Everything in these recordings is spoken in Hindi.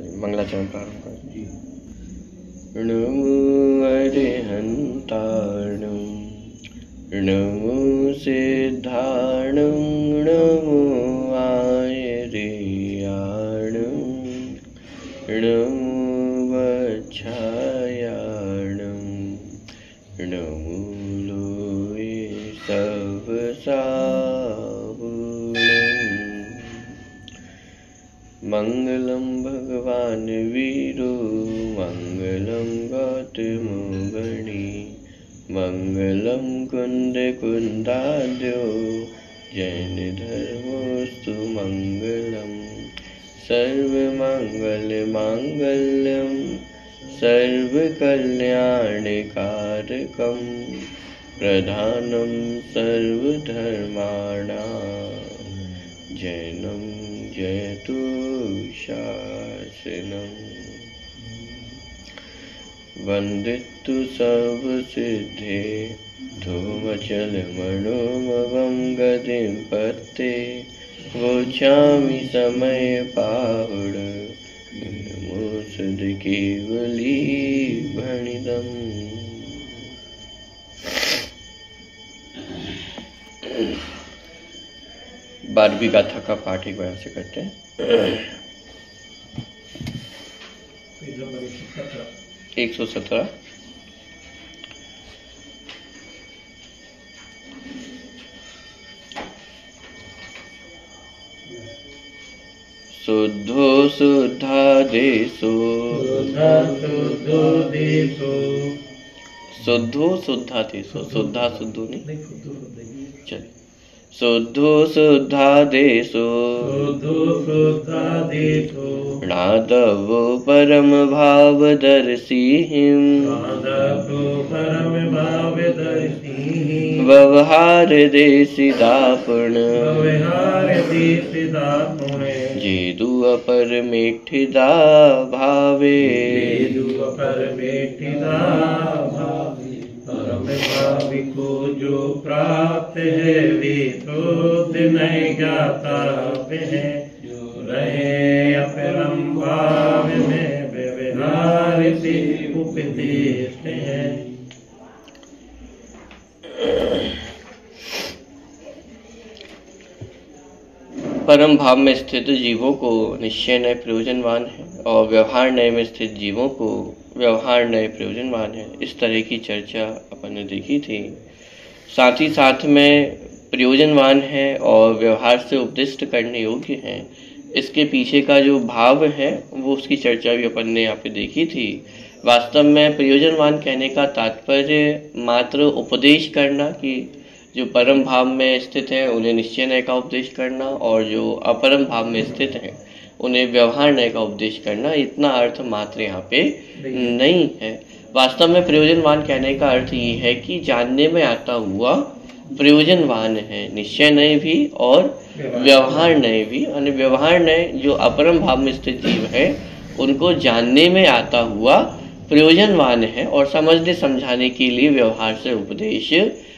मंगलाचरण प्रारंभ करें। नमो अरिहंताणं नमो सिद्धाणं नमो आयर्याणं नमो वच्छायाणं नमो लोये सवसावुणं। मंगलम भगवान वीरो मंगलम गौतमो गणी मंगलम कुंद कुंदाद्यो जैन धर्मोस्तु मंगलम। सर्वमंगल मांगल्यम सर्वकल्याणकारकम प्रधानम सर्वधर्माणां जैनम जयतु शासनम्। वंदितु सर्वसिद्धे धूमचलमणोमवं गतिं पत्ते वोचामि समय पाहुड नमो सद्केवली भणितम्। बारहवीं गाथा का पाठ एक बार से करते हैं। 117। शुद्धो शुद्धादेशो शुद्धो शुद्धादेशो शुद्धा शुद्धो नहीं चलिए। शुद्धो शुद्धादेशो नादवो परम भावदर्शिं व्यवहार देशिदापण जेदु अपर मेठिदा भावे परम भावी को जो प्राप्त है वे तो नहीं ज्ञाता है। जो रहे अपरम भाव में व्यवहार से उपदेश है। परम भाव में स्थित जीवों को निश्चय नय प्रयोजनवान है और व्यवहार नय में स्थित जीवों को व्यवहार नय प्रयोजनवान है। इस तरह की चर्चा अपन ने देखी थी। साथ ही साथ में प्रयोजनवान है और व्यवहार से उपदिष्ट करने योग्य है, इसके पीछे का जो भाव है वो उसकी चर्चा भी अपन ने यहाँ पे देखी थी। वास्तव में प्रयोजनवान कहने का तात्पर्य मात्र उपदेश करना कि जो परम भाव में स्थित है उन्हें निश्चय नय का उपदेश करना और जो अपरम भाव में स्थित है उन्हें व्यवहार नय का उपदेश करना, इतना अर्थ मात्र यहाँ पे नहीं है। वास्तव में प्रयोजनवान कहने का अर्थ ये है कि जानने में आता हुआ प्रयोजनवान है, निश्चय नय भी और व्यवहार नय भी। और व्यवहार नय जो अपरम भाव में स्थित जीव है उनको जानने में आता हुआ प्रयोजनवान है और समझने समझाने के लिए व्यवहार से उपदेश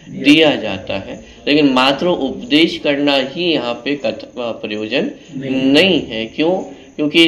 दिया जाता है। लेकिन मात्र उपदेश करना ही यहाँ पे प्रयोजन नहीं है। क्यों? क्योंकि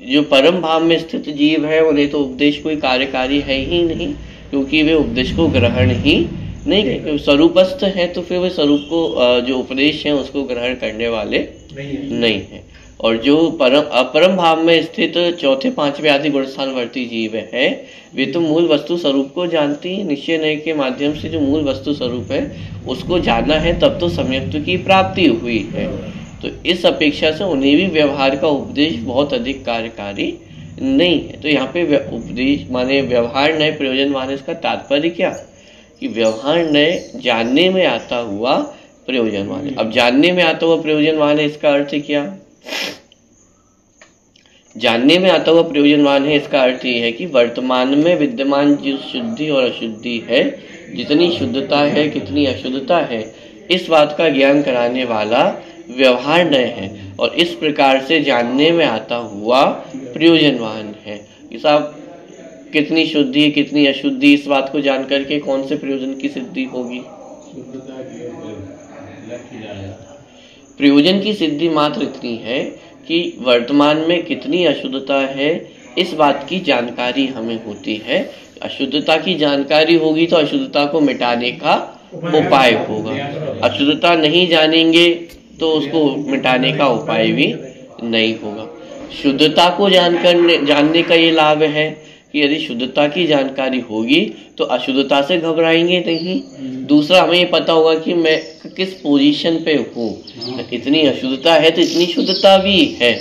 जो परम भाव में स्थित जीव है उन्हें तो उपदेश कोई कार्यकारी है ही नहीं, क्योंकि वे उपदेश को ग्रहण ही नहीं करते। स्वरूपस्थ है तो फिर वे स्वरूप को जो उपदेश है उसको ग्रहण करने वाले नहीं है। और जो अपरम भाव में स्थित चौथे पांचवें आदि गुणस्थानवर्ती जीव है वे तो मूल वस्तु स्वरूप को जानती है। निश्चय नय के माध्यम से जो मूल वस्तु स्वरूप है उसको जाना है, तब तो सम्यक्त्व की प्राप्ति हुई है। तो इस अपेक्षा से उन्हें भी व्यवहार का उपदेश बहुत अधिक कार्यकारी नहीं है। तो यहाँ पे उपदेश माने व्यवहार नय प्रयोजनवान, इसका तात्पर्य क्या कि व्यवहार नय जानने में आता हुआ प्रयोजनवान है। अब जानने में आता हुआ प्रयोजनवान है इसका अर्थ क्या? जानने में आता हुआ प्रयोजनवान है इसका अर्थ ये है कि वर्तमान में विद्यमान जो शुद्धि और अशुद्धि है, जितनी शुद्धता है कितनी अशुद्धता है, इस बात का ज्ञान कराने वाला व्यवहार नय है और इस प्रकार से जानने में आता हुआ प्रयोजनवान है। इस आप कितनी शुद्धि कितनी अशुद्धि, इस बात को जान करके कौन से प्रयोजन की सिद्धि होगी? प्रयोजन की सिद्धि मात्र इतनी है कि कि वर्तमान में कितनी अशुद्धता है, इस बात की जानकारी हमें होती है। अशुद्धता की जानकारी होगी तो अशुद्धता को मिटाने का उपाय होगा। अशुद्धता नहीं जानेंगे तो उसको मिटाने का उपाय भी नहीं होगा। शुद्धता को जानने का ये लाभ है कि यदि शुद्धता की जानकारी होगी तो अशुद्धता से घबराएंगे नहीं। दूसरा, हमें ये पता होगा कि मैं किस पोजीशन पे हूँ। इतनी अशुद्धता है तो इतनी शुद्धता भी है।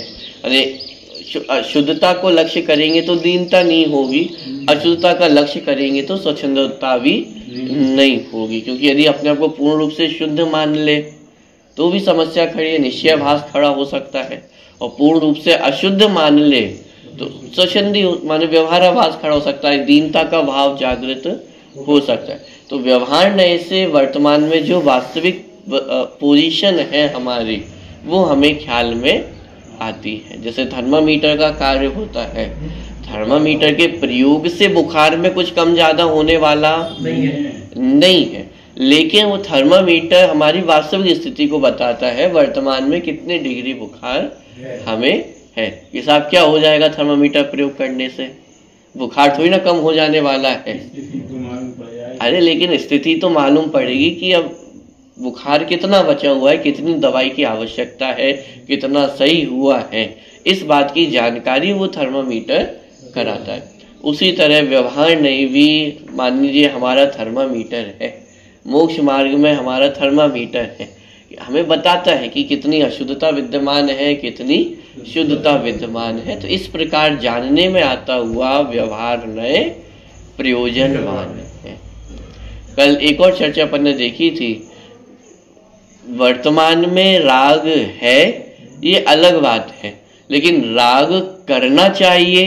अरे शुद्धता को लक्ष्य करेंगे तो दीनता नहीं होगी, अशुद्धता का लक्ष्य करेंगे तो स्वच्छंदता भी नहीं होगी। क्योंकि यदि अपने आप को पूर्ण रूप से शुद्ध मान ले तो भी समस्या खड़ी है, निश्चयाभास खड़ा हो सकता है। और पूर्ण रूप से अशुद्ध मान ले तो स्वच्छंदी माने व्यवहाराभास खड़ा हो सकता है, दीनता का भाव जागृत हो सकता है। तो व्यवहार नए से वर्तमान में जो वास्तविक पोजीशन है हमारी, वो हमें ख्याल में आती है। जैसे थर्मामीटर का कार्य होता है, थर्मामीटर के प्रयोग से बुखार में कुछ कम ज्यादा होने वाला नहीं है, लेकिन वो थर्मामीटर हमारी वास्तविक स्थिति को बताता है, वर्तमान में कितने डिग्री बुखार हमें है। ये साहब क्या हो जाएगा थर्मामीटर प्रयोग करने से? बुखार थोड़ी ना कम हो जाने वाला है। अरे लेकिन स्थिति तो मालूम पड़ेगी कि अब बुखार कितना बचा हुआ है, कितनी दवाई की आवश्यकता है, कितना सही हुआ है, इस बात की जानकारी वो थर्मामीटर कराता है। उसी तरह व्यवहार नहीं भी मान लीजिए हमारा थर्मामीटर है, मोक्ष मार्ग में हमारा थर्मामीटर है, हमें बताता है कि कितनी अशुद्धता विद्यमान है, कितनी शुद्धता विद्यमान है। तो इस प्रकार जानने में आता हुआ व्यवहार नए प्रयोजनवान है। कल एक और चर्चा अपन ने देखी थी, वर्तमान में राग है ये अलग बात है, लेकिन राग करना चाहिए।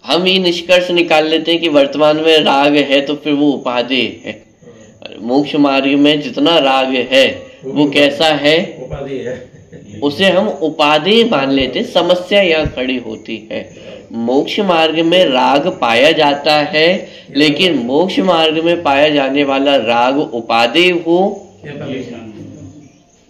हम ये निष्कर्ष निकाल लेते हैं कि वर्तमान में राग है तो फिर वो उपादेय है। मोक्ष मार्ग में जितना राग है वो कैसा है? उपादेय है। उसे हम उपादेय मान लेते। समस्या यहाँ खड़ी होती है, मोक्ष मार्ग में राग पाया जाता है, लेकिन मोक्ष मार्ग में पाया जाने वाला राग उपादेय हो,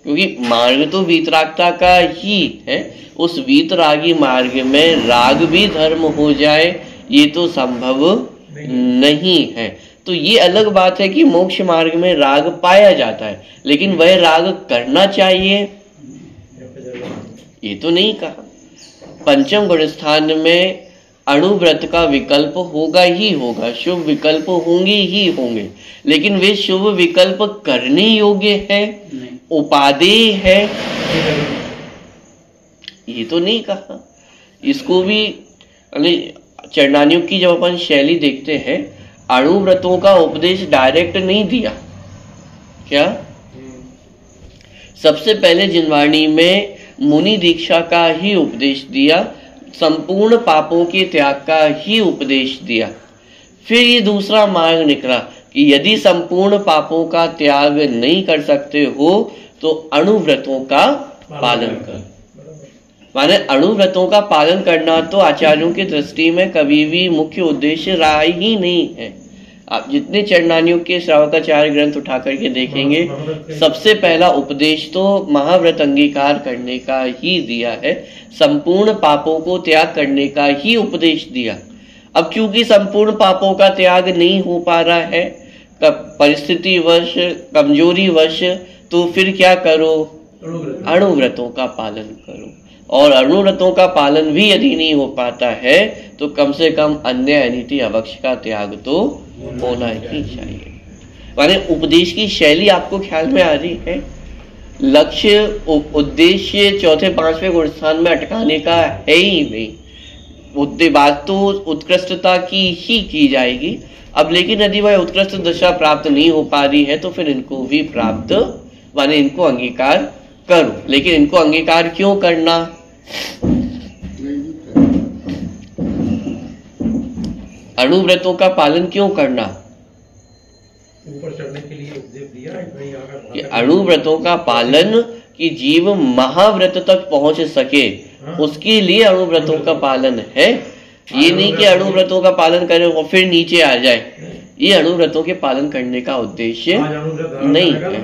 क्योंकि मार्ग तो वीतरागता का ही है। उस वीतरागी मार्ग में राग भी धर्म हो जाए ये तो संभव नहीं है। तो ये अलग बात है कि मोक्ष मार्ग में राग पाया जाता है, लेकिन वह राग करना चाहिए ये तो नहीं कहा। पंचम गुण स्थान में अणुव्रत का विकल्प होगा ही होगा, शुभ विकल्प होंगे ही होंगे, लेकिन वे शुभ विकल्प करने योग्य है, उपादेय है ये तो नहीं कहा। इसको भी चरणानियों की जब अपन शैली देखते हैं, अणुव्रतों का उपदेश डायरेक्ट नहीं दिया। क्या सबसे पहले जिनवाणी में मुनि दीक्षा का ही उपदेश दिया, संपूर्ण पापों के त्याग का ही उपदेश दिया। फिर ये दूसरा मार्ग निकला कि यदि संपूर्ण पापों का त्याग नहीं कर सकते हो तो अणुव्रतों का पालन कर। माने अणुव्रतों का पालन करना तो आचार्यों की दृष्टि में कभी भी मुख्य उद्देश्य रहा ही नहीं है। आप जितने चरणानियों के श्रावकाचार्य ग्रंथ उठा करके देखेंगे, सबसे पहला उपदेश तो महाव्रत अंगीकार करने का ही दिया है, संपूर्ण पापों को त्याग करने का ही उपदेश दिया। अब क्योंकि संपूर्ण पापों का त्याग नहीं हो पा रहा है, परिस्थिति वश, कमजोरी वश, तो फिर क्या करो? अणुव्रतों का पालन करो। और अणुव्रतों का पालन भी यदि नहीं हो पाता है तो कम से कम अन्य अनिति अवक्ष का त्याग तो होना ही चाहिए। माने उपदेश की शैली आपको ख्याल में आ रही है। लक्ष्य उद्देश्य चौथे पांचवें गुण स्थान में अटकाने का है ही नहीं। बात तो उत्कृष्टता की ही की जाएगी। अब लेकिन यदि वह उत्कृष्ट दशा प्राप्त नहीं हो पा रही है तो फिर इनको भी प्राप्त माने इनको अंगीकार करो। लेकिन इनको अंगीकार क्यों करना? अणुव्रतों का पालन क्यों करना? ऊपर चढ़ने के लिए उपदेश दिया कि अणुव्रतों का पालन कि जीव महाव्रत तक पहुंच सके, उसके लिए अणुव्रतों का पालन है। ये नहीं कि अणुव्रतों का पालन करे और फिर नीचे आ जाए। ये अणुव्रतों के पालन करने का उद्देश्य नहीं है।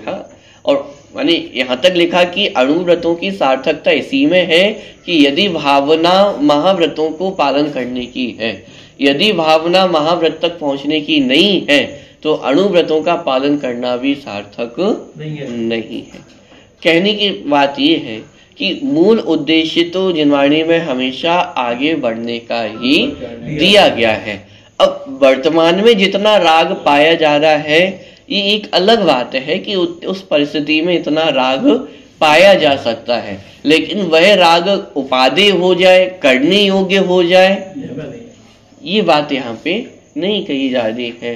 हाँ, और माने यहाँ तक लिखा कि अणुव्रतों की सार्थकता इसी में है कि यदि भावना महाव्रतों को पालन करने की है, यदि भावना महाव्रत तक पहुंचने की नहीं है, तो अणुव्रतों का पालन करना भी सार्थक नहीं है। कहने की बात यह है कि मूल उद्देश्य तो जिनवाणी में हमेशा आगे बढ़ने का ही दिया गया है। अब वर्तमान में जितना राग पाया जा रहा है, ये एक अलग बात है कि उस परिस्थिति में इतना राग पाया जा सकता है, लेकिन वह राग उपादेय हो जाए, करने योग्य हो जाए, ये बात यहाँ पे नहीं कही जा रही है।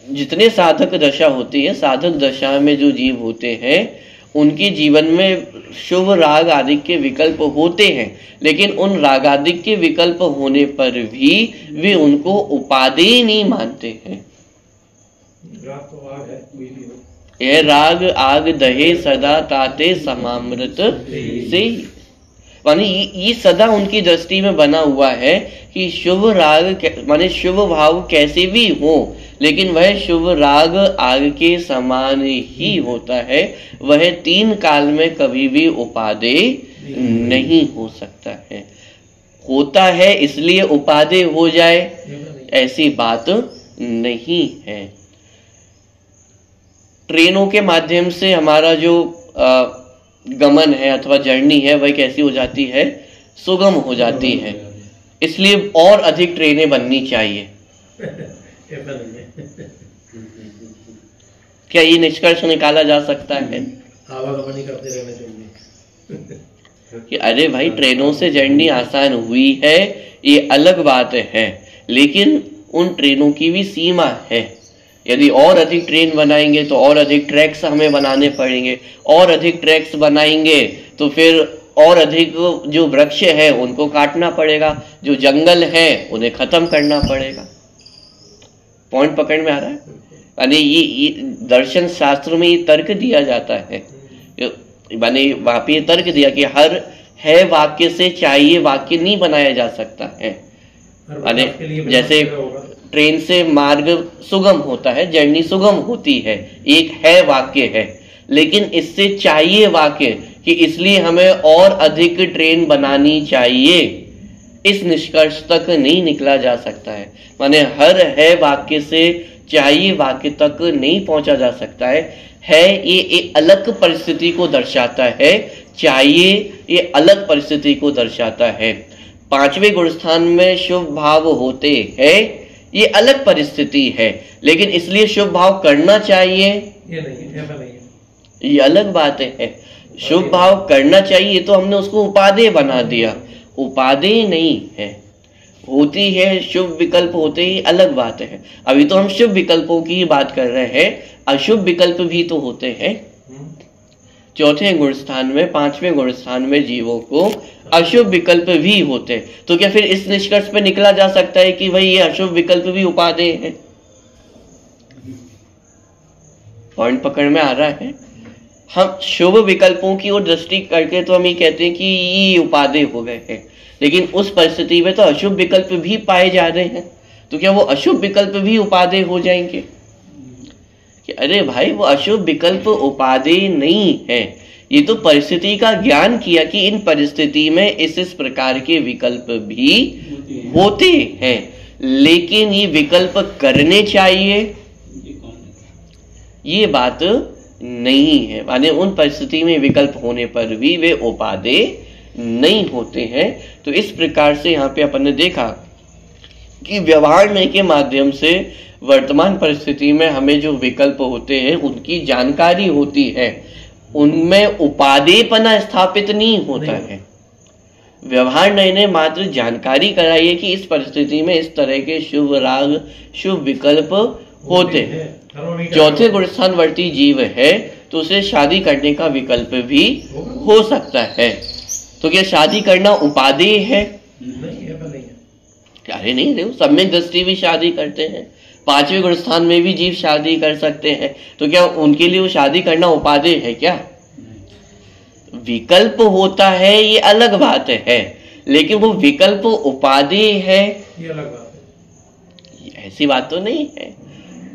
जितने साधक दशा होती है, साधक दशा में जो जीव होते हैं उनके जीवन में शुभ राग आदि के विकल्प होते हैं, लेकिन उन राग आदि के विकल्प होने पर भी वे उनको उपादेय नहीं मानते हैं। राग तो आग है, कोई भी हो। यह राग आग दहे सदा ताते समामृत से, माने ये सदा उनकी दृष्टि में बना हुआ है कि शुभ राग माने शुभ भाव कैसे भी हो, लेकिन वह शुभ राग आग के समान ही होता है। वह तीन काल में कभी भी उपादेय नहीं हो सकता है। होता है इसलिए उपादेय हो जाए, ऐसी बात नहीं है। ट्रेनों के माध्यम से हमारा जो गमन है अथवा जर्नी है वह कैसी हो जाती है, सुगम हो जाती है। इसलिए और अधिक ट्रेनें बननी चाहिए। क्या ये निष्कर्ष निकाला जा सकता है? आवागमन करते रहना चाहिए कि अरे भाई ट्रेनों से जर्नी आसान हुई है, ये अलग बात है, लेकिन उन ट्रेनों की भी सीमा है। यदि और अधिक ट्रेन बनाएंगे तो और अधिक ट्रैक्स हमें बनाने पड़ेंगे, और अधिक ट्रैक्स बनाएंगे तो फिर और अधिक जो वृक्ष है उनको काटना पड़ेगा, जो जंगल है उन्हें खत्म करना पड़ेगा। पॉइंट पकड़ में आ रहा है? यानी ये दर्शन शास्त्र में ये तर्क दिया जाता है, माने वहां पे तर्क दिया कि हर है वाक्य से चाहिए वाक्य नहीं बनाया जा सकता है। माने जैसे ट्रेन से मार्ग सुगम होता है, जर्नी सुगम होती है, एक है वाक्य है, लेकिन इससे चाहिए वाक्य कि इसलिए हमें और अधिक ट्रेन बनानी चाहिए, इस निष्कर्ष तक नहीं निकला जा सकता है। माने हर है वाक्य से चाहिए वाक्य तक नहीं पहुंचा जा सकता है ये एक अलग परिस्थिति को दर्शाता है, चाहिए ये अलग परिस्थिति को दर्शाता है। पांचवें गुणस्थान में शुभ भाव होते हैं, ये अलग परिस्थिति है, लेकिन इसलिए शुभ भाव करना चाहिए ये नहीं, ये अलग बात है। शुभ भाव करना चाहिए तो हमने उसको उपादेय बना दिया, उपादेय नहीं है। होती है शुभ विकल्प होते ही अलग बात है। अभी तो हम शुभ विकल्पों की ही बात कर रहे हैं, अशुभ विकल्प भी तो होते हैं। चौथे गुण स्थान में, पांचवें गुण स्थान में जीवों को अशुभ विकल्प भी होते, तो क्या फिर इस निष्कर्ष पे निकला जा सकता है कि भाई ये अशुभ विकल्प भी उपादेय है? पॉइंट पकड़ में आ रहा है? हम शुभ विकल्पों की ओर दृष्टि करके तो हम ये कहते हैं कि ये उपादेय हो गए हैं, लेकिन उस परिस्थिति में तो अशुभ विकल्प भी पाए जा रहे हैं, तो क्या वो अशुभ विकल्प भी उपादेय हो जाएंगे? कि अरे भाई वो अशुभ विकल्प उपादेय नहीं है, ये तो परिस्थिति का ज्ञान किया कि इन परिस्थिति में इस प्रकार के विकल्प भी होते हैं, लेकिन ये विकल्प करने चाहिए ये बात नहीं है। माने उन परिस्थिति में विकल्प होने पर भी वे उपादेय नहीं होते हैं। तो इस प्रकार से यहाँ पे अपन ने देखा कि व्यवहार के माध्यम से वर्तमान परिस्थिति में हमें जो विकल्प होते हैं उनकी जानकारी होती है, उनमें उपादेयपना स्थापित नहीं होता है। व्यवहार ने मात्र जानकारी कराई है कि इस परिस्थिति में इस तरह के शुभ राग शुभ विकल्प होते हैं। चौथे गुणस्थानवर्ती जीव है तो उसे शादी करने का विकल्प भी हो सकता है, तो क्या शादी करना उपादेय है? अरे नहीं, सम्यक दृष्टि भी शादी करते हैं, पांचवें गुणस्थान में भी जीव शादी कर सकते हैं, तो क्या उनके लिए वो शादी करना उपादेय है? क्या विकल्प होता है ये अलग बात है, लेकिन वो विकल्प उपादेय है ये अलग बात है। ऐसी बात तो नहीं है।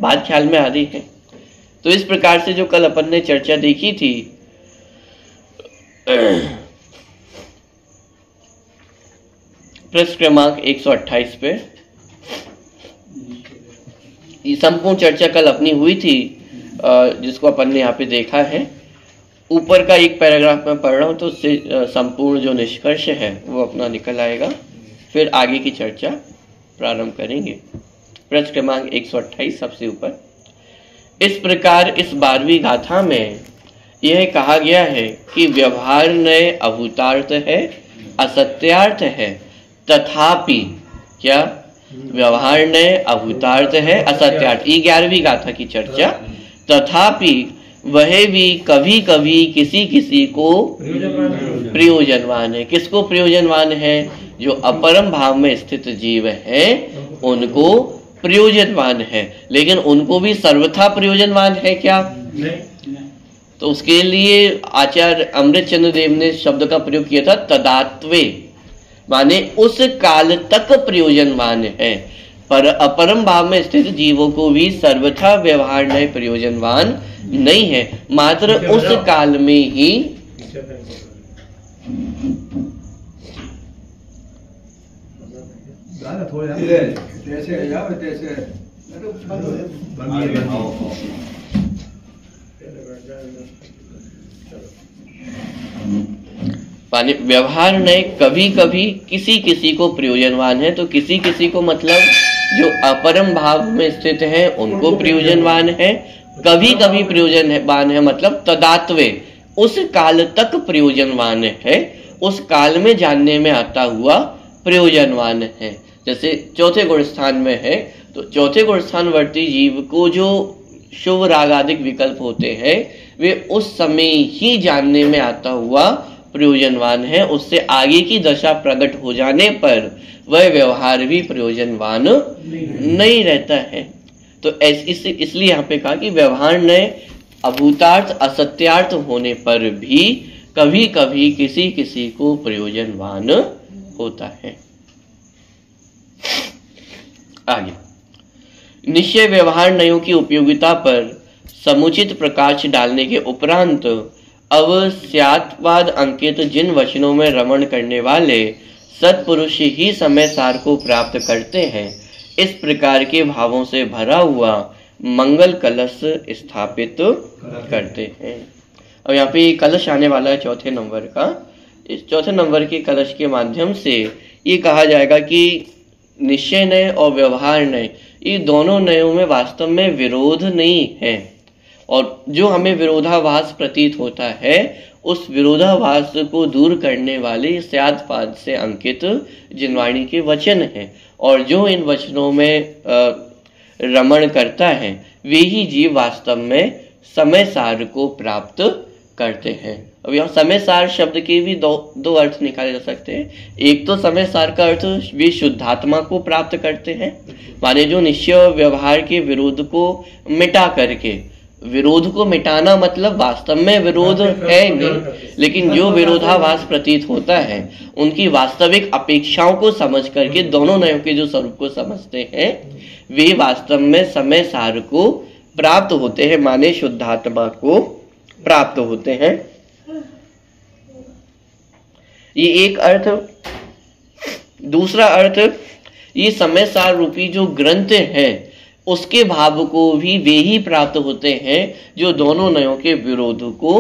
बात ख्याल में आ रही है? तो इस प्रकार से जो कल अपन ने चर्चा देखी थी, पृष्ठ क्रमांक 128 पे ये संपूर्ण चर्चा कल अपनी हुई थी, जिसको अपन ने यहाँ पे देखा है। ऊपर का एक पैराग्राफ में पढ़ रहा हूँ तो उससे संपूर्ण जो निष्कर्ष है वो अपना निकल आएगा, फिर आगे की चर्चा प्रारंभ करेंगे। पृष्ठ क्रमांक 128 सबसे ऊपर। इस प्रकार इस 12वीं गाथा में यह कहा गया है कि व्यवहार नए अभूतार्थ है, असत्यार्थ है, तथापि क्या व्यवहार नए अभूतार्थ है, असत्यार्थ, ये 11वीं गाथा की चर्चा। तथापि वह भी कभी कभी किसी किसी को प्रयोजनवान है। किसको प्रयोजनवान है? जो अपरम भाव में स्थित जीव है उनको प्रयोजनवान है, लेकिन उनको भी सर्वथा प्रयोजनवान है क्या? तो उसके लिए आचार्य अमृत चंद्र देव ने शब्द का प्रयोग किया था तदात्वे, माने उस काल तक प्रयोजनवान है। पर अपरम भाव में स्थित जीवों को भी सर्वथा व्यवहार नए प्रयोजनवान नहीं है, मात्र उस काल में ही माने व्यवहार नए कभी कभी किसी किसी को प्रयोजनवान है। तो किसी किसी को मतलब जो अपरम भाव में स्थित है उनको प्रयोजनवान है, कभी कभी प्रयोजनवान है मतलब तदात्वे उस काल तक प्रयोजनवान है, उस काल में जानने में आता हुआ प्रयोजनवान है। जैसे चौथे गुण स्थान में है तो चौथे गुण स्थान वर्ती जीव को जो शुभ रागादिक विकल्प होते हैं वे उस समय ही जानने में आता हुआ प्रयोजनवान है। उससे आगे की दशा प्रकट हो जाने पर वह व्यवहार भी प्रयोजनवान नहीं रहता है। तो इसलिए यहाँ पे कहा कि व्यवहार नए अभूतार्थ असत्यार्थ होने पर भी कभी कभी किसी किसी को प्रयोजनवान होता है। आगे निश्चय व्यवहार नयों की उपयोगिता पर समुचित प्रकाश डालने के उपरांत अवस्यात्वाद अंकित जिन वचनों में रमण करने वाले सत्पुरुष ही समय सार को प्राप्त करते हैं, इस प्रकार के भावों से भरा हुआ मंगल कलश स्थापित करते हैं। अब यहाँ पे कलश आने वाला है चौथे नंबर का। इस चौथे नंबर के कलश के माध्यम से ये कहा जाएगा कि निश्चय नय और व्यवहार नय, ये दोनों नयों में वास्तव में विरोध नहीं है, और जो हमें विरोधाभास प्रतीत होता है उस विरोधाभास को दूर करने वाले स्यादपाद से अंकित जिनवाणी के वचन हैं, और जो इन वचनों में रमण करता है वे ही जीव वास्तव में समय सार को प्राप्त करते हैं। अब यहाँ समय सार शब्द के भी दो अर्थ निकाले जा सकते हैं। एक तो समय सार का अर्थ वे शुद्धात्मा को प्राप्त करते हैं, माने जो निश्चय व्यवहार के विरोध को मिटा करके, विरोध को मिटाना मतलब वास्तव में विरोध है नहीं, लेकिन जो विरोधाभास प्रतीत होता है उनकी वास्तविक अपेक्षाओं को समझ करके दोनों नयों के जो स्वरूप को समझते हैं वे वास्तव में समय सार को प्राप्त होते हैं, माने शुद्धात्मा को प्राप्त होते हैं। ये एक अर्थ। दूसरा अर्थ, ये समय सार रूपी जो ग्रंथ है उसके भाव को भी वे ही प्राप्त होते हैं जो दोनों नयों के विरोध को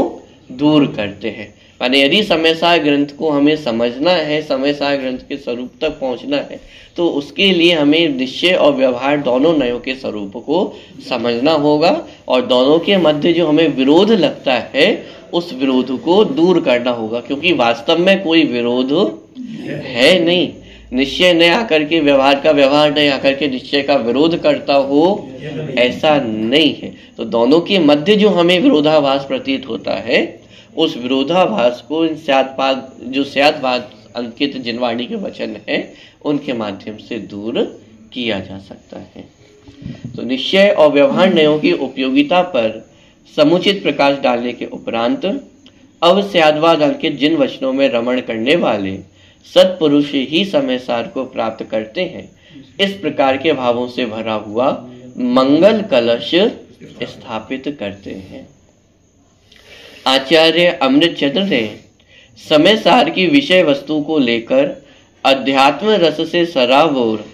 दूर करते हैं। माने यदि समय सार ग्रंथ को हमें समझना है, समय सार ग्रंथ के स्वरूप तक पहुंचना है, तो उसके लिए हमें निश्चय और व्यवहार दोनों नयों के स्वरूप को समझना होगा, और दोनों के मध्य जो हमें विरोध लगता है उस विरोध को दूर करना होगा, क्योंकि वास्तव में कोई विरोध है नहीं। निश्चय न आकर के व्यवहार का व्यवहार नहीं आकर के निश्चय का विरोध करता हो, ऐसा नहीं है। तो दोनों के मध्य जो हमें विरोधाभास प्रतीत होता है उस विरोधाभास को इन स्यादवाद अंकित जिनवाणी के वचन है उनके माध्यम से दूर किया जा सकता है। तो निश्चय और व्यवहार नयों की उपयोगिता पर समुचित प्रकाश डालने के उपरांत अवस्यादवाद अंकित जिन वचनों में रमण करने वाले सत्पुरुष ही समय सार को प्राप्त करते हैं, इस प्रकार के भावों से भरा हुआ मंगल कलश स्थापित करते हैं। आचार्य अमृतचंद्र ने समय सार की विषय वस्तु को लेकर अध्यात्म रस से सराबोर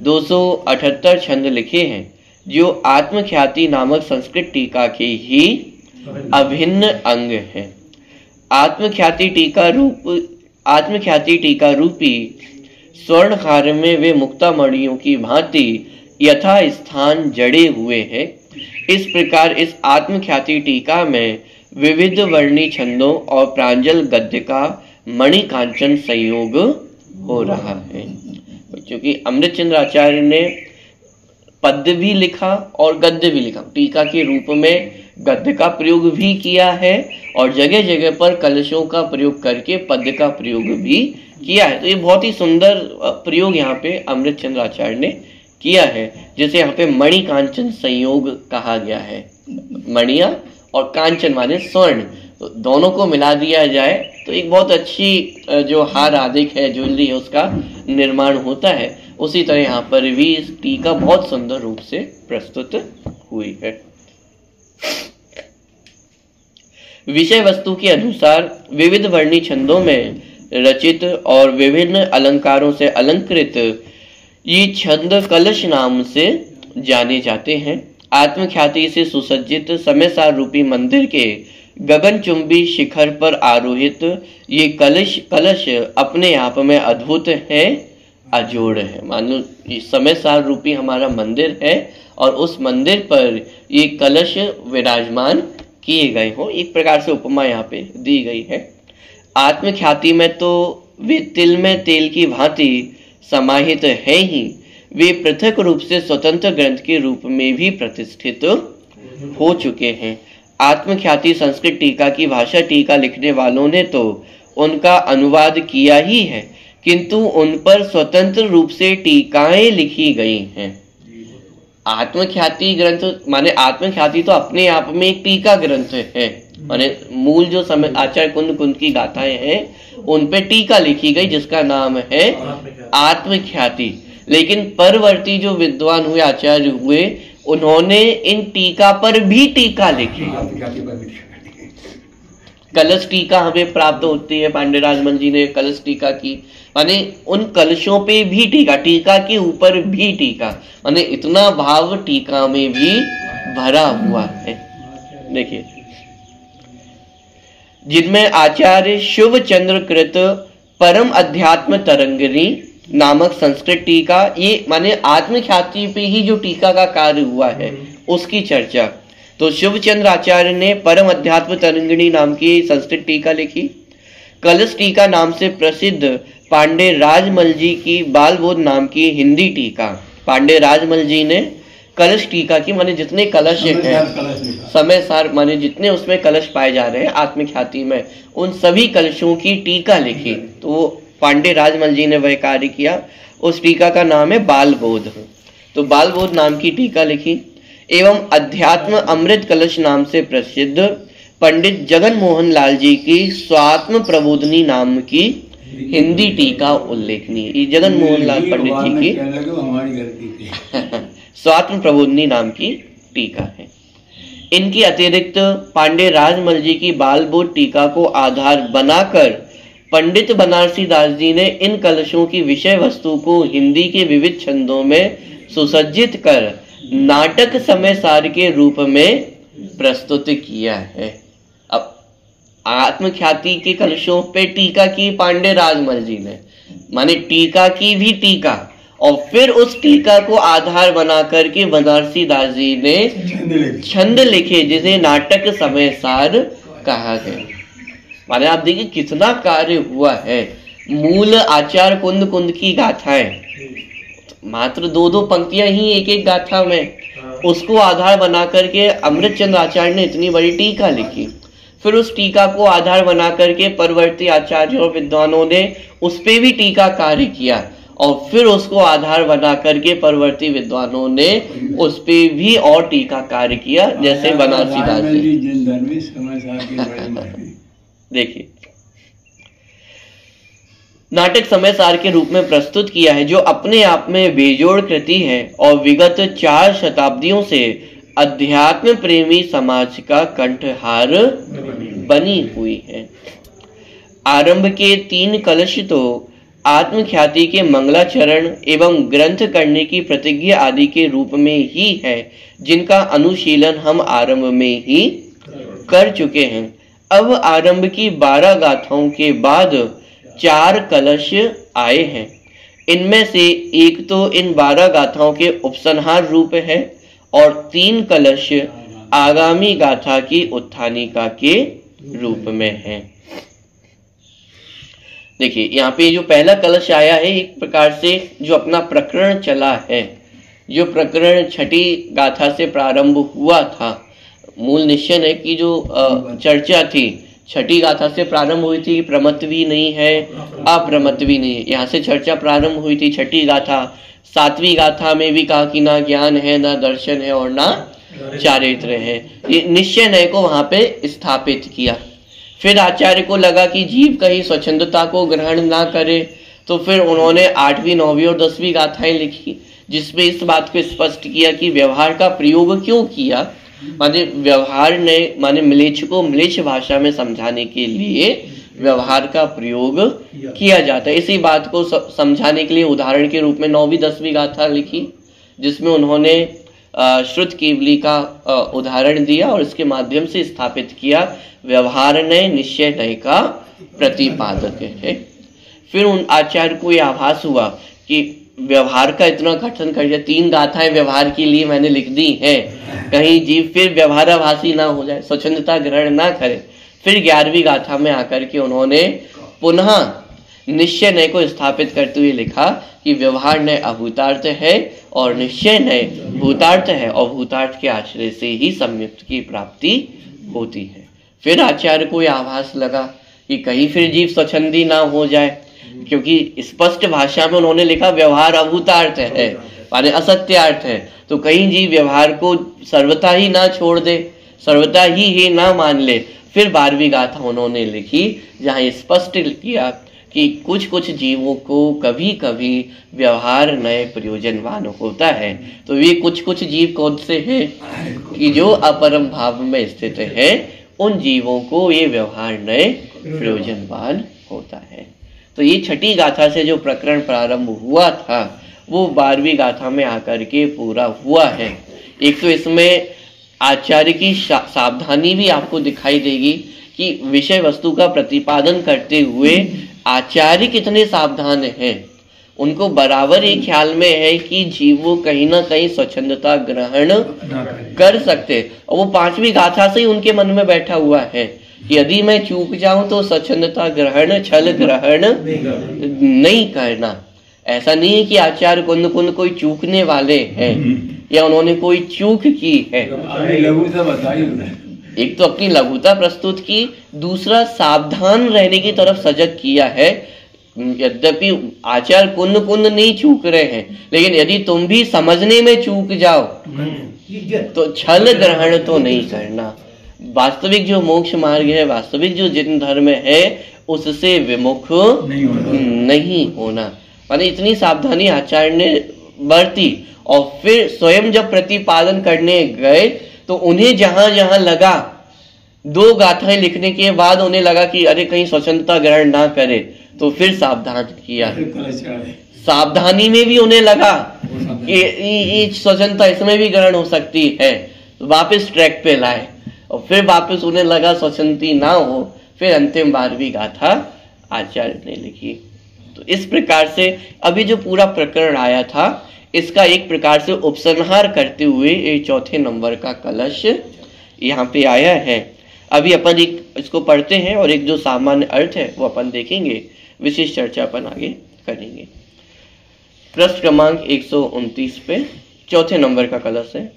278 छंद लिखे हैं, जो आत्मख्याति नामक संस्कृत टीका के ही अभिन्न अंग है। आत्मख्याति टीका रूपी स्वर्ण हार में वे मुक्तामणियों की भांति यथा स्थान जड़े हुए हैं। इस प्रकार इस आत्मख्याति टीका में विविध वर्णी छंदों और प्रांजल गद्य का मणिकांचन संयोग हो रहा है। क्योंकि अमृतचंद्र आचार्य ने पद्य भी लिखा और गद्य भी लिखा, टीका के रूप में गद्य का प्रयोग भी किया है और जगह जगह पर कलशों का प्रयोग करके पद्य का प्रयोग भी किया है। तो ये बहुत ही सुंदर प्रयोग यहाँ पे अमृतचंद्र आचार्य ने किया है, जिसे यहाँ पे मणिकांचन संयोग कहा गया है। मणिया और कांचन माने स्वर्ण, तो दोनों को मिला दिया जाए तो एक बहुत अच्छी जो हार आदिक है, ज्वेलरी है, उसका निर्माण होता है। उसी तरह यहाँ पर भी इस टीका बहुत सुंदर रूप से प्रस्तुत हुई है। विषय वस्तु के अनुसार विविध वर्णी छंदों में रचित और विभिन्न अलंकारों से अलंकृत ये छंद कलश नाम से जाने जाते हैं। आत्मख्याति से सुसज्जित समय सार रूपी मंदिर के गगनचुंबी शिखर पर आरोहित ये कलश अपने आप में अद्भुत है, अजोड़ है। मान लो समय सार रूपी हमारा मंदिर है और उस मंदिर पर ये कलश विराजमान किए गए हो, एक प्रकार से उपमा यहाँ पे दी गई है। आत्मख्याति में तो वे तिल में तेल की भांति समाहित है ही, वे पृथक रूप से स्वतंत्र ग्रंथ के रूप में भी प्रतिष्ठित हो चुके हैं। आत्मख्याति संस्कृत टीका की भाषा टीका लिखने वालों ने तो उनका अनुवाद किया ही है, किंतु उन पर स्वतंत्र रूप से टीकाएं लिखी गई हैं। आत्मख्याति ग्रंथ माने आत्मख्याति तो अपने आप में एक टीका ग्रंथ है, माने मूल जो समय आचार्य कुंद की गाथाएं हैं उन पे टीका लिखी गई जिसका नाम है आत्मख्याति। लेकिन परवर्ती जो विद्वान हुए, आचार्य हुए, उन्होंने इन टीका पर भी टीका लिखी। कलश टीका हमें प्राप्त होती है, पांडे राजमल जी ने कलश टीका की, माने उन कलशों पे भी टीका, टीका के ऊपर भी टीका, माने इतना भाव टीका में भी भरा हुआ है। देखिए, जिनमें आचार्य शिव चंद्र कृत परम अध्यात्म तरंगिनी नामक संस्कृत टीका, ये माने आत्मख्याति पे ही जो टीका का कार्य हुआ है उसकी चर्चा। तो शिवचंद्र आचार्य ने परम अध्यात्म तरंगिणी नाम की संस्कृत टीका लिखी। कलश टीका नाम से प्रसिद्ध पांडे राजमल जी की बालबोध नाम की हिंदी टीका, पांडे राजमल जी ने कलश टीका की, माने जितने कलश हैं समय सार, माने जितने उसमें कलश पाए जा रहे हैं आत्मख्याति में, उन सभी कलशों की टीका लिखी। तो पांडे राजमल जी ने वह कार्य किया। उस टीका का नाम है बालबोध। तो बालबोध नाम की टीका लिखी। एवं अध्यात्म अमृत कलश नाम से प्रसिद्ध पंडित जगन मोहन लाल जी की स्वात्म प्रबोधनी नाम की हिंदी टीका उल्लेखनीय। ये जगन मोहन लाल पंडित जी की स्वात्म प्रबोधनी नाम की टीका है। इनकी अतिरिक्त पांडे राजमल जी की बालबोध टीका को आधार बनाकर पंडित बनारसी दास जी ने इन कलशों की विषय वस्तु को हिंदी के विविध छंदों में सुसज्जित कर नाटक समय सार के रूप में प्रस्तुत किया है। अब आत्मख्याति के कलशों पे टीका की पांडे राजमल जी ने, माने टीका की भी टीका, और फिर उस टीका को आधार बना करके बनारसी दास जी ने छंद लिखे जिसे नाटक समय सार कहा गया। माने आप देखिए कितना कार्य हुआ है। मूल आचार्य कुंद की गाथाएं, मात्र 2-2 पंक्तियां ही एक एक गाथा में, उसको आधार बना करके अमृतचंद्र आचार्य ने इतनी बड़ी टीका लिखी। फिर उस टीका को आधार बना करके परवर्ती आचार्य और विद्वानों ने उस पे भी टीका कार्य किया, और फिर उसको आधार बना करके परवर्ती विद्वानों ने उस पे भी और टीका कार्य किया, जैसे बनारसी दास जी। देखिए, नाटक समय सार के रूप में प्रस्तुत किया है, जो अपने आप में बेजोड़ कृति है और विगत 4 शताब्दियों से अध्यात्म प्रेमी समाज का कंठहार बनी हुई है। आरंभ के 3 कलश तो आत्मख्याति के मंगलाचरण एवं ग्रंथ करने की प्रतिज्ञा आदि के रूप में ही है, जिनका अनुशीलन हम आरंभ में ही कर चुके हैं। अब आरंभ की 12 गाथाओं के बाद 4 कलश आए हैं। इनमें से एक तो इन 12 गाथाओं के उपसंहार रूप है और 3 कलश आगामी गाथा की उत्थानिका के रूप में है। देखिए यहाँ पे जो पहला कलश आया है, एक प्रकार से जो अपना प्रकरण चला है, जो प्रकरण छठी गाथा से प्रारंभ हुआ था। मूल निश्चय है कि जो चर्चा थी छठी गाथा से प्रारंभ हुई थी, प्रमत्वी नहीं है, अप्रमत्वी नहीं है, यहाँ से चर्चा प्रारंभ हुई थी छठी गाथा। 7वीं गाथा में भी कहा कि ना ज्ञान है, ना दर्शन है और ना चारित्र है। ये निश्चय नय को वहां पे स्थापित किया। फिर आचार्य को लगा कि जीव कहीं स्वच्छंदता को ग्रहण ना करे, तो फिर उन्होंने 8वीं 9वीं और 10वीं गाथाएं लिखी, जिसमें इस बात को स्पष्ट किया कि व्यवहार का प्रयोग क्यों किया। माने व्यवहार ने माने म्लेच्छ को म्लेच्छ भाषा में समझाने के लिए व्यवहार का प्रयोग किया जाता है। इसी बात को समझाने के लिए उदाहरण के रूप में 9वीं 10वीं गाथा लिखी, जिसमें उन्होंने श्रुत केवली का उदाहरण दिया और इसके माध्यम से स्थापित किया व्यवहार नय निश्चय नय का प्रतिपादक है। फिर उन आचार्य को यह आभास हुआ कि व्यवहार का इतना कथन कर दिया, 3 गाथाएं व्यवहार के लिए मैंने लिख दी हैं, कहीं जीव फिर व्यवहाराभासी ना हो जाए, स्वच्छंदता ग्रहण ना करे। फिर 11वीं गाथा में आकर के उन्होंने पुनः निश्चय नय को स्थापित करते हुए लिखा कि व्यवहार नय अभूतार्थ है और निश्चय नय भूतार्थ है, और भूतार्थ के आश्रय से ही संयुक्त की प्राप्ति होती है। फिर आचार्य को यह आभास लगा कि कहीं फिर जीव स्वच्छंदी ना हो जाए, क्योंकि स्पष्ट भाषा में उन्होंने लिखा व्यवहार अभूतार्थ है माने असत्यार्थ है, तो कहीं जीव व्यवहार को सर्वथा ही ना छोड़ दे, सर्वथा ही ना मान ले। फिर 12वीं गाथा उन्होंने लिखी जहां स्पष्ट किया कि कुछ कुछ जीवों को कभी कभी व्यवहार नय प्रयोजनवान होता है। तो ये कुछ कुछ जीव कौन से हैं कि जो अपरम भाव में स्थित है, उन जीवों को ये व्यवहार नय प्रयोजनवान होता है। तो ये छठी गाथा से जो प्रकरण प्रारंभ हुआ था वो 12वीं गाथा में आकर के पूरा हुआ है। एक तो इसमें आचार्य की सावधानी भी आपको दिखाई देगी कि विषय वस्तु का प्रतिपादन करते हुए आचार्य कितने सावधान हैं। उनको बराबर ये ख्याल में है कि जीव कहीं ना कहीं स्वच्छंदता ग्रहण कर सकते, और वो 5वीं गाथा से ही उनके मन में बैठा हुआ है कि यदि मैं चूक जाऊं तो स्वच्छंदता ग्रहण छल ग्रहण नहीं करना। ऐसा नहीं है कि आचार्य कुंद कुंद कोई चूकने वाले हैं या उन्होंने कोई चूक की है। एक तो अपनी लघुता प्रस्तुत की, दूसरा सावधान रहने की तरफ सजग किया है। यद्यपि आचार्य कुंद कुंद नहीं चूक रहे हैं, लेकिन यदि तुम भी समझने में चूक जाओ तो छल ग्रहण तो नहीं करना। वास्तविक जो मोक्ष मार्ग है, वास्तविक जो जिन धर्म है, उससे विमुख नहीं होना। माने इतनी सावधानी आचार्य ने बरती। और फिर स्वयं जब प्रतिपादन करने गए तो उन्हें जहां जहां लगा, 2 गाथाएं लिखने के बाद उन्हें लगा कि अरे कहीं स्वच्छंदता ग्रहण ना करे, तो फिर सावधान किया। सावधानी में भी उन्हें लगा कि स्वच्छंदता इसमें भी ग्रहण हो सकती है, तो वापस ट्रैक पे लाए। और फिर वापस उन्हें लगा स्वच्छंदी ना हो, फिर अंतिम 12वीं गाथा आचार्य ने लिखी। तो इस प्रकार से अभी जो पूरा प्रकरण आया था, इसका एक प्रकार से उपसंहार करते हुए ये 4थे नंबर का कलश यहाँ पे आया है। अभी अपन एक इसको पढ़ते हैं और एक जो सामान्य अर्थ है वो अपन देखेंगे, विशेष चर्चा अपन आगे करेंगे। पृष्ठ क्रमांक 129 पे 4थे नंबर का कलश है।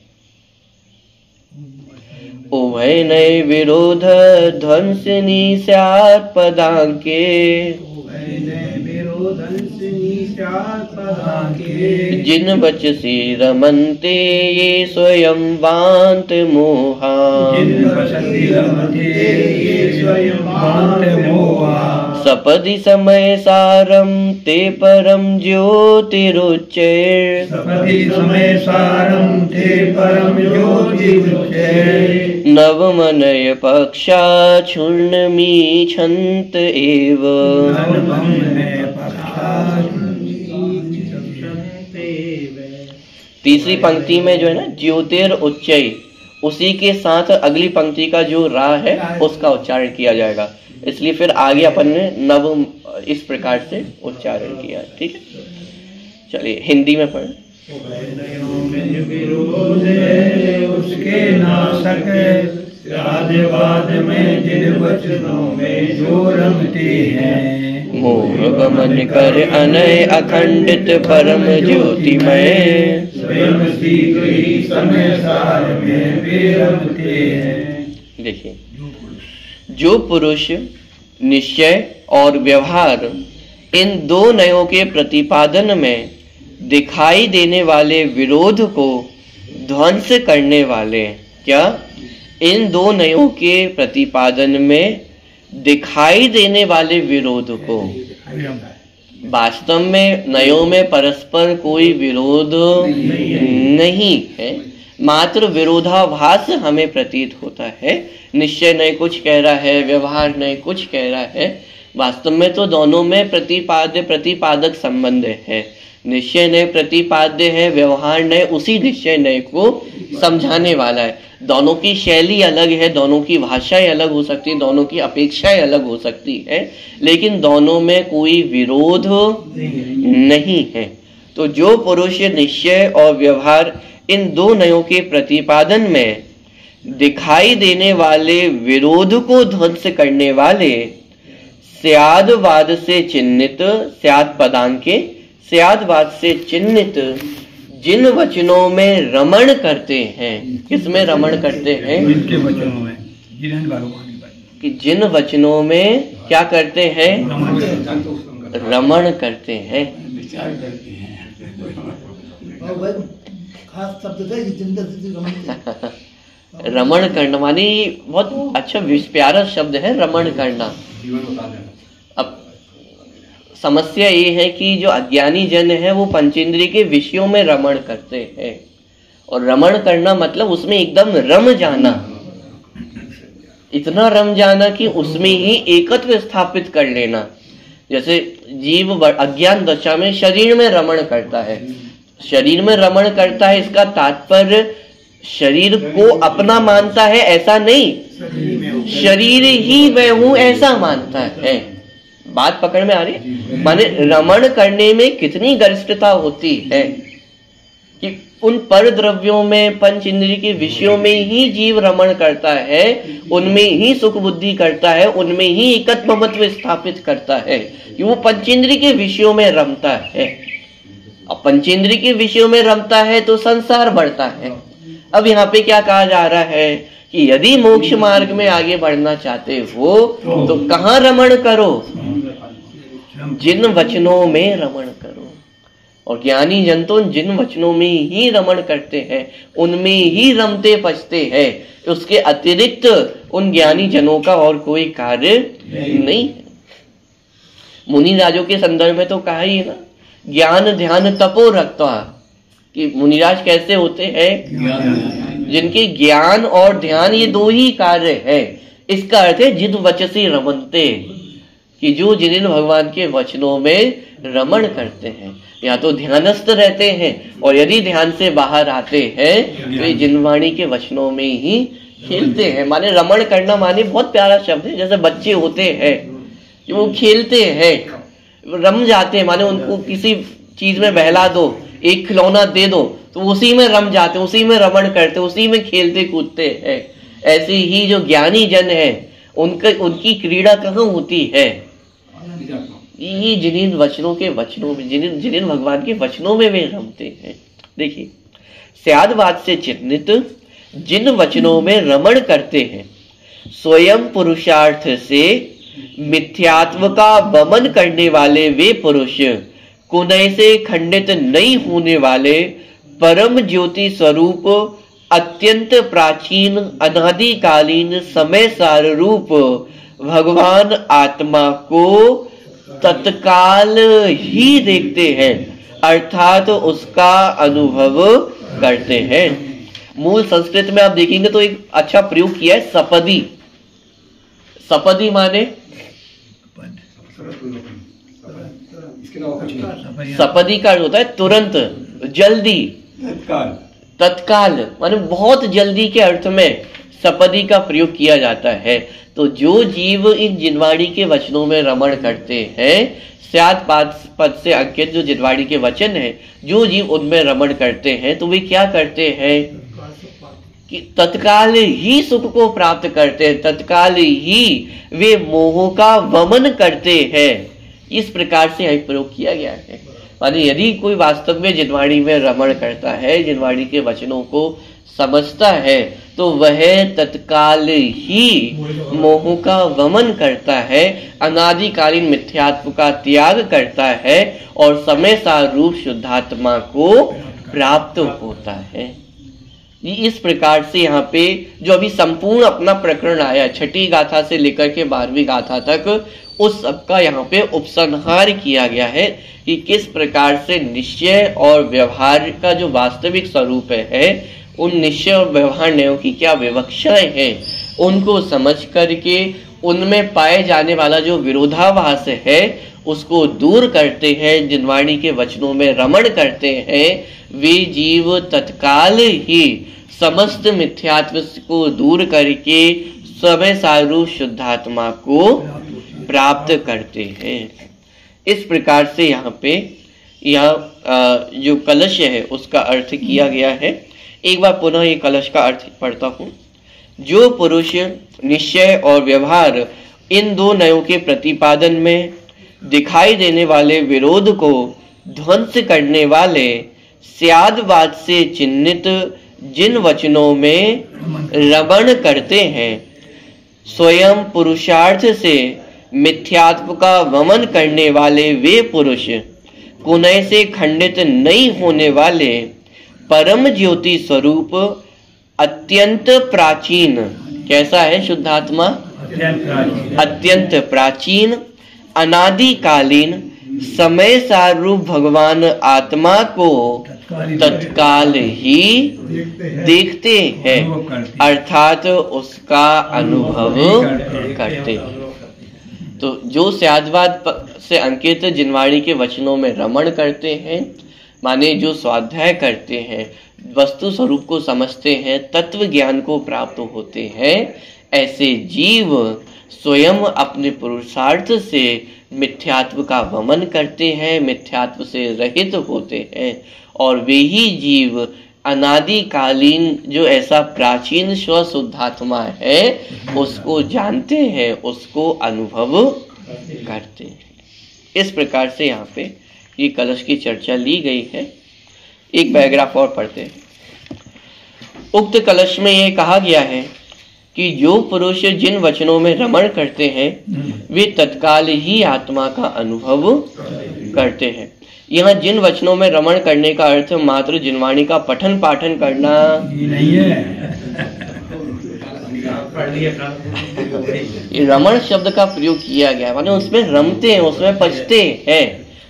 उभय नय विरोध ध्वंसनी स्यात् पदांके, जिन बचसी रमन्ते ये स्वयं वान्त मोहा, सपदि समय सारम ते परम ज्योतिरुच्चैः सपदि समय सारम ते परम ज्योतिरुच्चैः नवमनय पक्षा क्षुण्णमीच्छन्त एव तीसरी पंक्ति में जो है ना ज्योतिर उच्चय, उसी के साथ अगली पंक्ति का जो रा है उसका उच्चारण किया जाएगा, इसलिए फिर आगे अपन ने नव इस प्रकार से उच्चारण किया। ठीक है, चलिए हिंदी में पढ़ें। उसके नासक राजवाद में जिन वचनों में जो रमते हैं, मोह गमन कर अनय अखंडित परम ज्योतिमय, स्वयं शीघ्र ही समय सार में वे रमते हैं। देखिए, जो पुरुष निश्चय और व्यवहार इन दो नयों के प्रतिपादन में दिखाई देने वाले विरोध को ध्वंस करने वाले, क्या इन दो नयों के प्रतिपादन में दिखाई देने वाले विरोध को, वास्तव में नयों में परस्पर कोई विरोध नहीं है, मात्र विरोधाभास हमें प्रतीत होता है। निश्चय नय कुछ कह रहा है, व्यवहार नय कुछ कह रहा है, वास्तव में तो दोनों में प्रतिपाद्य प्रतिपादक संबंध है। निश्चय नय प्रतिपाद्य है, व्यवहार नय उसी निश्चय नय को समझाने वाला है। दोनों की शैली अलग है, दोनों की भाषाएं अलग हो सकती है, दोनों की अपेक्षाएं अलग हो सकती है, लेकिन दोनों में कोई विरोध नहीं है। तो जो पुरुष निश्चय और व्यवहार इन दो नयों के प्रतिपादन में दिखाई देने वाले विरोध को ध्वंस करने वाले स्यादवाद से चिन्हित, स्याद पदांक के स्यादवाद से चिन्हित जिन वचनों में रमण करते हैं, किसमें रमण करते हैं? इनके वचनों में, कि जिन वचनों में क्या करते हैं? रमण करते हैं। खास शब्द है रमण करना मानी बहुत अच्छा प्यारा शब्द है, रमण करना। अब समस्या ये है कि जो अज्ञानी जन है वो पंचेंद्रिय के विषयों में रमण करते हैं, और रमण करना मतलब उसमें एकदम रम जाना, इतना रम जाना कि उसमें ही एकत्व स्थापित कर लेना। जैसे जीव अज्ञान दशा में शरीर में रमण करता है, शरीर में रमण करता है, इसका तात्पर्य शरीर को अपना मानता है ऐसा नहीं, शरीर ही मैं हूं ऐसा मानता है। बात पकड़ में आ रही है? माने रमण करने में कितनी गरिष्ठता होती है कि उन पर द्रव्यों में, पंच इंद्रिय के विषयों में ही जीव रमण करता है, उनमें ही सुख बुद्धि करता है, उनमें ही एकत्व मत्व स्थापित करता है कि वो पंचेंद्रिय के विषयों में रमता है। अब पंचेंद्रिय के विषयों में रमता है तो संसार बढ़ता है। अब यहाँ पे क्या कहा जा रहा है कि यदि मोक्ष मार्ग में आगे बढ़ना चाहते हो तो कहाँ रमण करो? जिन वचनों में रमण करो। और ज्ञानी जन तो जिन वचनों में ही रमण करते हैं, उनमें ही रमते पचते हैं, उसके अतिरिक्त उन ज्ञानी जनों का और कोई कार्य नहीं है। मुनि राजों के संदर्भ में तो कहा ही है ना, ज्ञान ध्यान तपो रखता, कि मुनिराज कैसे होते हैं? जिनके ज्ञान और ध्यान ये दो ही कार्य है। इसका अर्थ है जिन वचसी रमनते, कि जो जिन भगवान के वचनों में रमण करते हैं, या तो ध्यानस्थ रहते हैं, और यदि ध्यान से बाहर आते हैं तो ये जिनवाणी के वचनों में ही खेलते हैं। माने रमण करना माने बहुत प्यारा शब्द है। जैसे बच्चे होते हैं जो वो खेलते हैं, रम जाते हैं, माने उनको किसी चीज में बहला दो, एक खिलौना दे दो तो उसी में रम जाते, उसी में रमण करते, उसी में खेलते कूदते हैं। ऐसे ही जो ज्ञानी जन है उनकी क्रीड़ा कहाँ होती है? ये जिन वचनों के वचनों में, जिन भगवान के वचनों में वे रमते हैं। देखिए, स्यादवाद से चिन्हित जिन वचनों में रमण करते हैं, स्वयं पुरुषार्थ से मिथ्यात्व का वमन करने वाले वे पुरुष, कुनय से खंडित नहीं होने वाले परम ज्योति स्वरूप, अत्यंत प्राचीन अनादिकालीन समय सार रूप भगवान आत्मा को तत्काल ही देखते हैं, अर्थात उसका अनुभव करते हैं। मूल संस्कृत में आप देखेंगे तो एक अच्छा प्रयोग किया है, सपदी। सपदी माने सपदी का अर्थ होता है तुरंत, जल्दी, तत्काल माने बहुत जल्दी के अर्थ में सपदी का प्रयोग किया जाता है। तो जो जीव इन जिनवाणी के वचनों में रमण करते हैं, स्यात् पद से अंकित जो जिनवाणी के वचन है, जो जीव उनमें रमण करते हैं तो वे क्या करते हैं कि तत्काल ही सुख को प्राप्त करते हैं, तत्काल ही वे मोह का वमन करते हैं। इस प्रकार से यह प्रयोग किया गया है। माने यदि कोई वास्तव में जिनवाणी में रमण करता है, जिनवाणी के वचनों को समझता है, तो वह तत्काल ही मोह का वमन करता है, अनादिकालीन मिथ्यात्व का त्याग करता है और समय सारूप शुद्धात्मा को प्राप्त होता है। इस प्रकार से यहाँ पे जो अभी संपूर्ण अपना प्रकरण आया, छठी गाथा से लेकर के 12वीं गाथा तक, उस सबका यहाँ पे उपसंहार किया गया है कि किस प्रकार से निश्चय और व्यवहार का जो वास्तविक स्वरूप है, उन निश्चय और व्यवहार न्यायों की क्या विवक्षाएं हैं, उनको समझ करके उनमें पाए जाने वाला जो विरोधाभास है उसको दूर करते हैं, जिनवाणी के वचनों में रमण करते हैं, वे जीव तत्काल ही समस्त मिथ्यात्व को दूर करके समय सारूप शुद्धात्मा को प्राप्त करते हैं। इस प्रकार से यहाँ पे जो कलश है उसका अर्थ किया गया है। एक बार पुनः ये कलश का अर्थ पढ़ता हूँ। जो पुरुष निश्चय और व्यवहार इन दो नयों के प्रतिपादन में दिखाई देने वाले विरोध को ध्वंस करने वाले स्यादवाद से चिन्हित जिन वचनों में रमण करते हैं, स्वयं पुरुषार्थ से मिथ्यात्व का वमन करने वाले वे पुरुष, कुनय से खंडित नहीं होने वाले परम ज्योति स्वरूप, अत्यंत प्राचीन, कैसा है शुद्धात्मा? अत्यंत प्राचीन, अनादिकालीन, समय सारूप भगवान आत्मा को तत्काल ही देखते हैं, अर्थात उसका अनुभव करते हैं। तो जो स्याद्वाद से अंकित जिनवाणी के वचनों में रमण करते हैं, माने जो स्वाध्याय करते हैं, वस्तु स्वरूप को समझते हैं, तत्व ज्ञान को प्राप्त होते हैं, ऐसे जीव स्वयं अपने पुरुषार्थ से मिथ्यात्व का वमन करते हैं, मिथ्यात्व से रहित होते हैं, और वे ही जीव अनादिकालीन जो ऐसा प्राचीन स्वशुद्धात्मा है उसको जानते हैं, उसको अनुभव करते हैं। इस प्रकार से यहाँ पे ये कलश की चर्चा ली गई है। एक पैराग्राफ और पढ़ते हैं। उक्त कलश में यह कहा गया है कि जो पुरुष जिन वचनों में रमण करते हैं वे तत्काल ही आत्मा का अनुभव करते हैं। यहाँ जिन वचनों में रमण करने का अर्थ मात्र जिनवाणी का पठन पाठन करना नहीं है। रमण शब्द का प्रयोग किया गया है, माने उसमें रमते हैं, उसमें पचते हैं,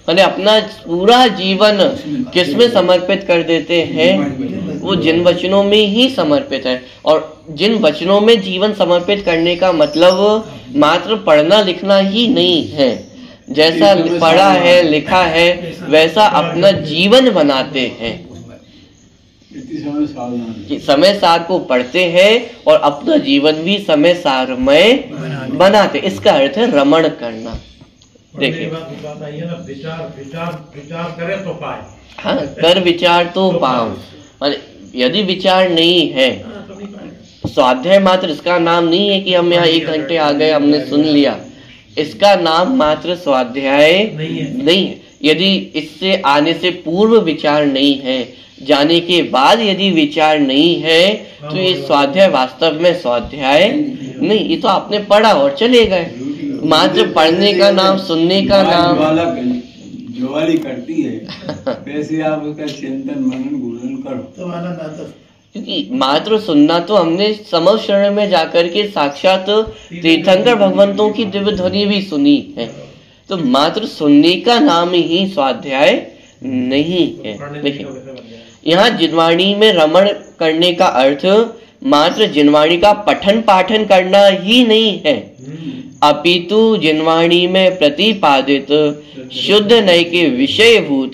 माने अपना पूरा जीवन किसमें समर्पित कर देते हैं? वो जिन वचनों में ही समर्पित है। और जिन वचनों में जीवन समर्पित करने का मतलब मात्र पढ़ना लिखना ही नहीं है, जैसा पढ़ा है लिखा है वैसा अपना जीवन बनाते हैं, कि समय सार को पढ़ते हैं और अपना जीवन भी समय सारमय बनाते। इसका अर्थ है रमण करना। देखिए विचार करें तो पाए। हाँ, कर विचार तो पाओ। यदि विचार नहीं है, स्वाध्याय मात्र इसका नाम नहीं है कि हम यहाँ 1 घंटे आ गए, हमने सुन लिया, इसका नाम मात्र स्वाध्याय नहीं है। यदि इससे आने से पूर्व विचार नहीं है, जाने के बाद यदि विचार नहीं है, तो ये स्वाध्याय वास्तव में स्वाध्याय नहीं, ये तो आपने पढ़ा और चले गए। मात्र पढ़ने का नाम, सुनने का नाम जो वाली करती है वैसे आप उसका चिंतन मनन गुणन करो तो आनंद आता। क्योंकि मात्र सुनना तो हमने समझ शरण में जाकर के साक्षात तीर्थंकर भगवंतों की दिव्य ध्वनि भी सुनी है, तो मात्र सुनने का नाम ही स्वाध्याय नहीं है। देखिए, यहाँ जिनवाणी में रमण करने का अर्थ मात्र जिनवाणी का पठन पाठन करना ही नहीं है, अपितु जिनवाणी में प्रतिपादित शुद्ध नय के विषयभूत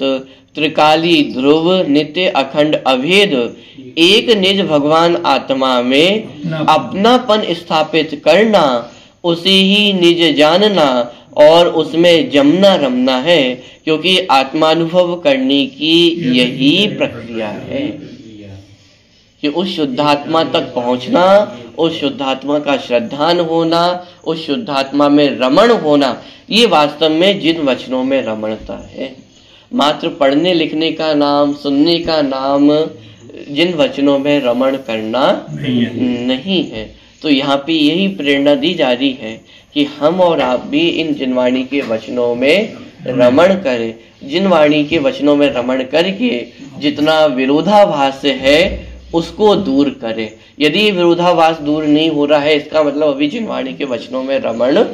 त्रिकाली ध्रुव नित्य अखंड अभेद एक निज भगवान आत्मा में अपनापन स्थापित करना, उसे ही निज जानना और उसमें जमना रमना है, क्योंकि आत्मानुभव करने की यही प्रक्रिया है कि उस शुद्धात्मा तक पहुंचना, उस शुद्धात्मा का श्रद्धान होना, उस शुद्धात्मा में रमण होना, ये वास्तव में जिन वचनों में रमणता है। मात्र पढ़ने लिखने का नाम, सुनने का नाम जिन वचनों में रमण करना नहीं है। तो यहाँ पे यही प्रेरणा दी जा रही है कि हम और आप भी इन जिनवाणी के वचनों में रमण करें। जिनवाणी के वचनों में रमण करके जितना विरोधाभास है उसको दूर करें। यदि विरोधाभास दूर नहीं हो रहा है, इसका मतलब अभी जिनवाणी के वचनों में रमण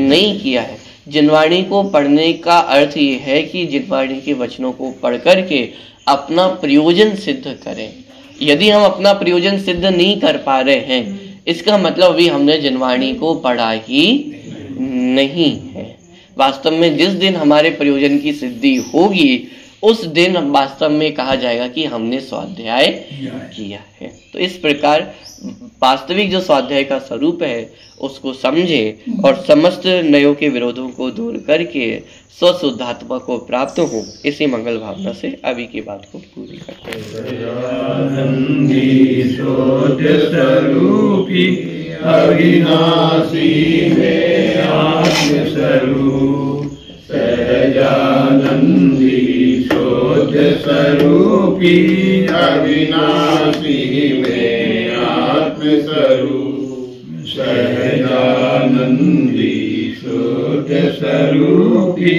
नहीं किया है। जिनवाणी को पढ़ने का अर्थ ये है कि जिनवाणी के वचनों को पढ़ करके अपना प्रयोजन सिद्ध करें। यदि हम अपना प्रयोजन सिद्ध नहीं कर पा रहे हैं, इसका मतलब अभी हमने जिनवाणी को पढ़ा ही नहीं है। वास्तव में जिस दिन हमारे प्रयोजन की सिद्धि होगी, उस दिन वास्तव में कहा जाएगा कि हमने स्वाध्याय किया है। तो इस प्रकार वास्तविक जो स्वाध्याय का स्वरूप है उसको समझे और समस्त नयों के विरोधों को दूर करके स्वशुद्धात्मा को प्राप्त हो, इसी मंगल भावना से अभी की बात को पूरी करते स्वरूपी अविनाशी में आत्मस्वरूप, सहजानंदी शुद्ध स्वरूपी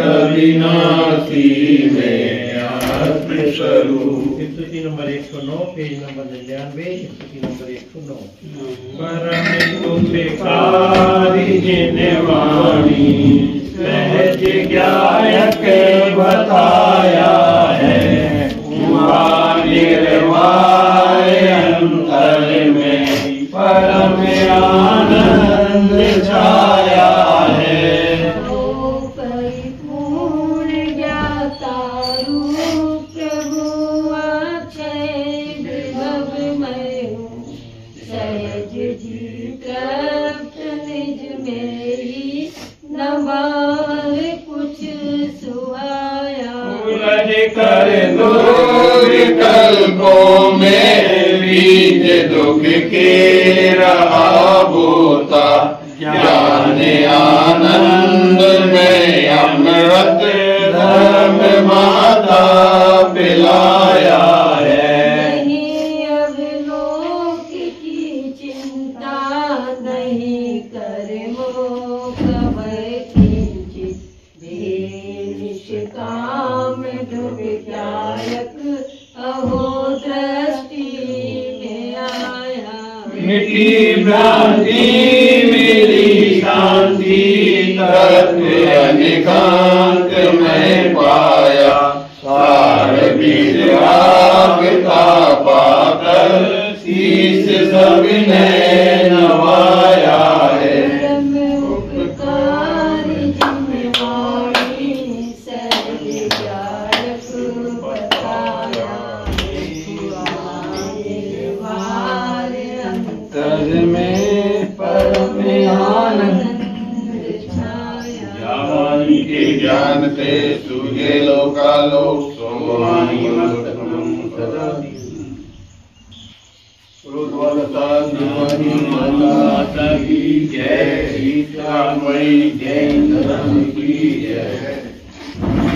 अविनाशी में आत्मस्वरूप। स्तुति नंबर 109, पेज नंबर 99, स्तुति नंबर 109। परम उपकारी जिनवाणी सहज ज्ञायक बताया है, निर्वाय अंतर में परम आनंद छाया है। परिपूर्ण ज्ञाता रूप प्रभु अक्षय विभवमय, सहज जी तृप्त निज मेरी नवाल कुछ सुहाया। कर दो विकल्पों में बीज दुख के रहा बोता, ज्ञान आनंद में अमृत धर्म माता पिलाया है। नहीं अभिलोक की चिंता, नहीं कर्मों कवय किंचित, निष्काम दुर्व्यायक अहो दृष्टि में आया। मिटी भ्रांति मेरी शांति, तत्व अनिकांत में पाया, सार विराग का पाकर शीश सबने नवाया है। ज्ञान से सूझे लोकालोक, सोमानी माता की जय, जय धर्म की जय।